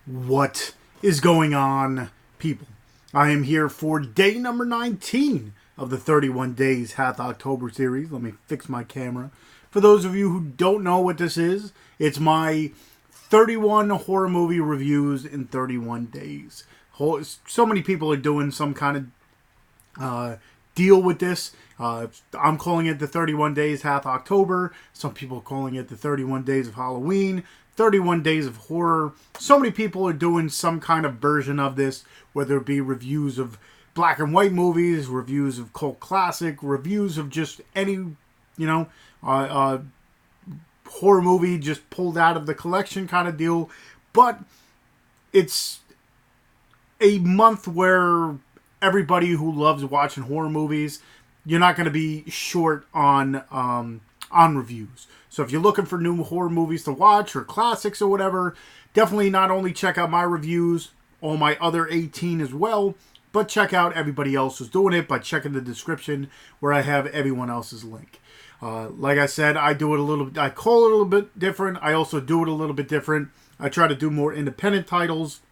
What is going on, people? I am here for day number 19 of the 31 Days Hath October series. Let me fix my camera. For those of you who don't know what this is, it's my 31 horror movie reviews in 31 days. So many people are doing some kind of deal with this. I'm calling it the 31 Days Hath October. Some people are calling it the 31 Days of Halloween. 31 Days of Horror. So many people are doing some kind of version of this, whether it be reviews of black and white movies, reviews of cult classic, reviews of just any, horror movie just pulled out of the collection kind of deal. But it's a month where everybody who loves watching horror movies, you're not going to be short on reviews. So if you're looking for new horror movies to watch or classics or whatever, definitely not only check out my reviews, all my other 18 as well, but check out everybody else who's doing it by checking the description where I have everyone else's link. Like I said, I call it a little bit different. I also do it a little bit different. I try to do more independent titles,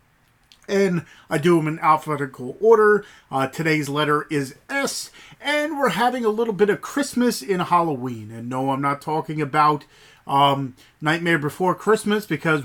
and I do them in alphabetical order. Today's letter is S, and we're having a little bit of Christmas in Halloween. And no, I'm not talking about Nightmare Before Christmas, because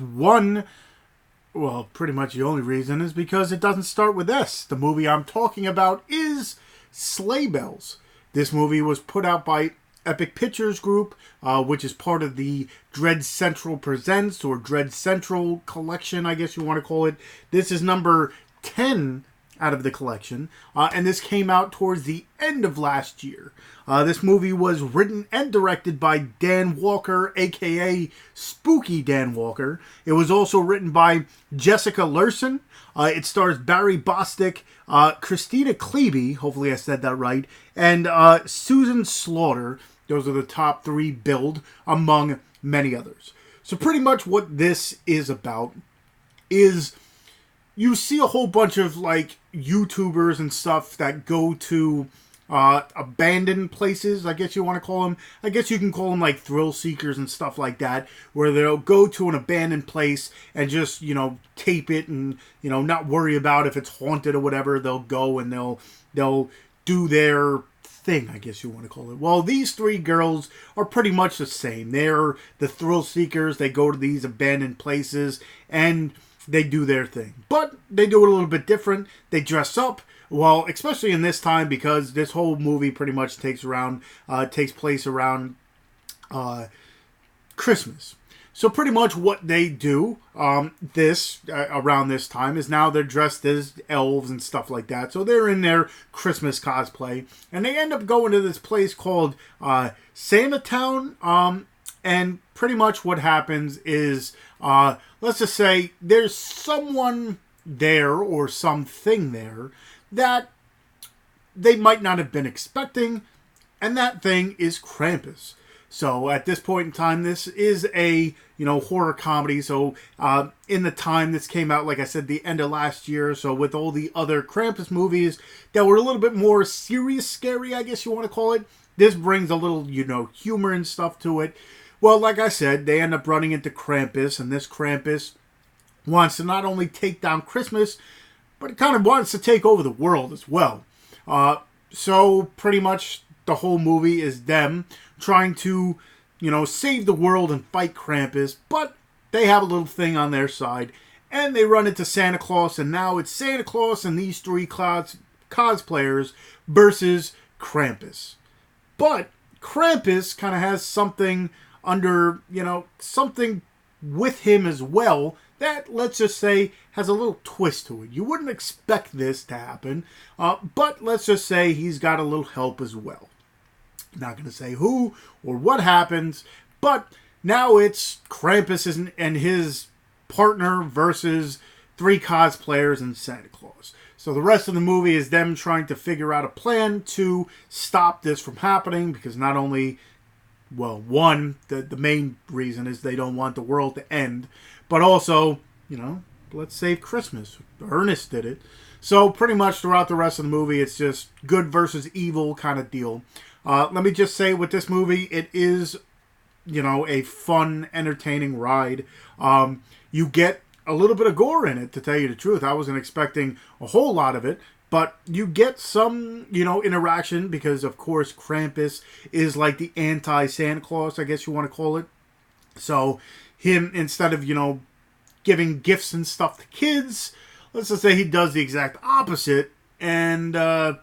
pretty much the only reason is because it doesn't start with S. The movie I'm talking about is Sleigh Bells. This movie was put out by Epic Pictures Group, which is part of the Dread Central Presents, or Dread Central Collection, I guess you want to call it. This is number 10 out of the collection, and this came out towards the end of last year. This movie was written and directed by Dan Walker, aka SpookyDan Walker. It was also written by Jessica Luhrssen. It stars Barry Bostwick, Kristina Klebe, hopefully I said that right, and Susan Slaughter. Those are the top 3 billed, among many others. So pretty much what this is about is you see a whole bunch of YouTubers and stuff that go to abandoned places, I guess you want to call them. I guess you can call them thrill seekers and stuff like that, where they'll go to an abandoned place and just, tape it and, not worry about if it's haunted or whatever. They'll go and they'll do their thing, I guess you want to call it. Well, these 3 girls are pretty much the same. They're the thrill seekers. They go to these abandoned places and they do their thing. But they do it a little bit different. They dress up. Well, especially in this time, because this whole movie pretty much takes place around Christmas. So pretty much what they do around this time is now they're dressed as elves and stuff like that. So they're in their Christmas cosplay, and they end up going to this place called Santa Town. And pretty much what happens is, let's just say there's someone there or something there that they might not have been expecting, and that thing is Krampus. So at this point in time, this is a horror comedy. So in the time this came out, like I said, the end of last year. So with all the other Krampus movies that were a little bit more serious, scary, I guess you want to call it, this brings a little humor and stuff to it. Well, like I said, they end up running into Krampus, and this Krampus wants to not only take down Christmas, but it kind of wants to take over the world as well. So pretty much the whole movie is them trying to, save the world and fight Krampus, but they have a little thing on their side, and they run into Santa Claus, and now it's Santa Claus and these 3 cosplayers versus Krampus. But Krampus kind of has something something with him as well that, let's just say, has a little twist to it. You wouldn't expect this to happen, but let's just say he's got a little help as well. Not going to say who or what happens, but now it's Krampus and his partner versus 3 cosplayers and Santa Claus. So the rest of the movie is them trying to figure out a plan to stop this from happening, because not only, the main reason is they don't want the world to end, but also, let's save Christmas. Ernest did it. So pretty much throughout the rest of the movie, it's just good versus evil kind of deal. Let me just say, with this movie, it is, a fun, entertaining ride. You get a little bit of gore in it, to tell you the truth. I wasn't expecting a whole lot of it, but you get some, interaction because, of course, Krampus is like the anti-Santa Claus, I guess you want to call it. So him, instead of, giving gifts and stuff to kids, let's just say he does the exact opposite. And, the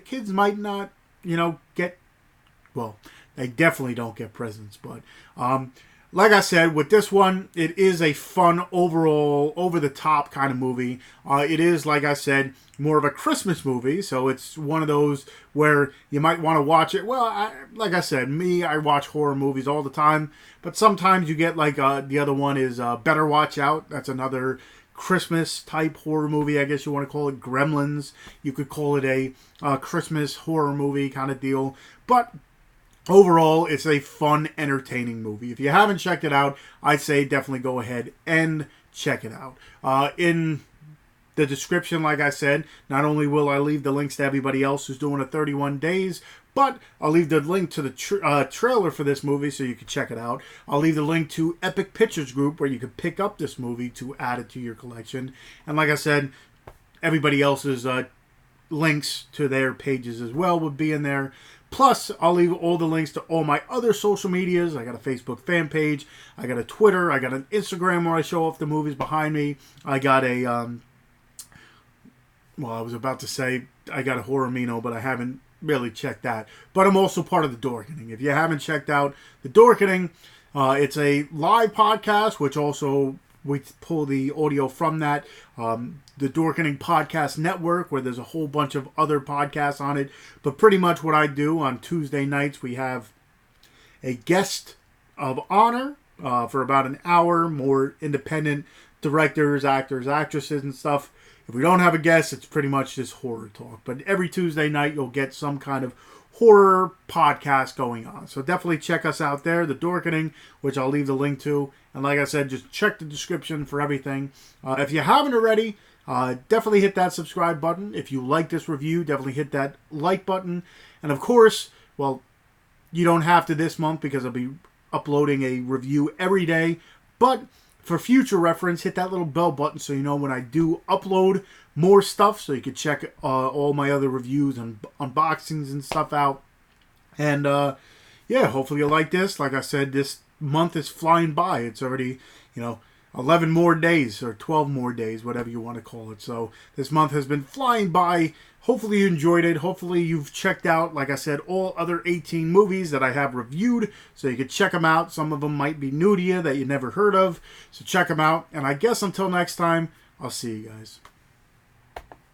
kids might not, get, well, they definitely don't get presents. But, like I said, with this one, it is a fun, overall, over-the-top kind of movie. It is, like I said, more of a Christmas movie, so it's one of those where you might want to watch it. Well, like I said, I watch horror movies all the time, but sometimes you get, like, the other one is Better Watch Out. That's another Christmas-type horror movie, I guess you want to call it. Gremlins. You could call it a Christmas horror movie kind of deal. But overall, it's a fun, entertaining movie. If you haven't checked it out, I'd say definitely go ahead and check it out. In the description, like I said, not only will I leave the links to everybody else who's doing a 31 days, but I'll leave the link to the trailer for this movie so you can check it out. I'll leave the link to Epic Pictures Group where you can pick up this movie to add it to your collection. And like I said, everybody else's links to their pages as well would be in there. Plus, I'll leave all the links to all my other social medias. I got a Facebook fan page. I got a Twitter. I got an Instagram where I show off the movies behind me. I got a, I was about to say I got a Horrormino, but I haven't really checked that. But I'm also part of the Dorkening. If you haven't checked out the Dorkening, it's a live podcast, which also we pull the audio from that. The Dorkening Podcast Network, where there's a whole bunch of other podcasts on it. But pretty much what I do on Tuesday nights, we have a guest of honor for about an hour, more independent directors, actors, actresses, and stuff. If we don't have a guest, it's pretty much just horror talk. But every Tuesday night, you'll get some kind of horror podcast going on. So definitely check us out there, The Dorkening, which I'll leave the link to. And like I said, just check the description for everything. If you haven't already, definitely hit that subscribe button. If you like this review, definitely hit that like button. And of course, well, you don't have to this month because I'll be uploading a review every day. But for future reference, hit that little bell button so you know when I do upload more stuff, so you can check all my other reviews and unboxings and stuff out. And yeah, hopefully you like this. Like I said, this month is flying by. It's already, 11 more days or 12 more days, whatever you want to call it. So this month has been flying by. Hopefully you enjoyed it. Hopefully you've checked out, like I said, all other 18 movies that I have reviewed. So you can check them out. Some of them might be new to you that you never heard of. So check them out. And I guess until next time, I'll see you guys.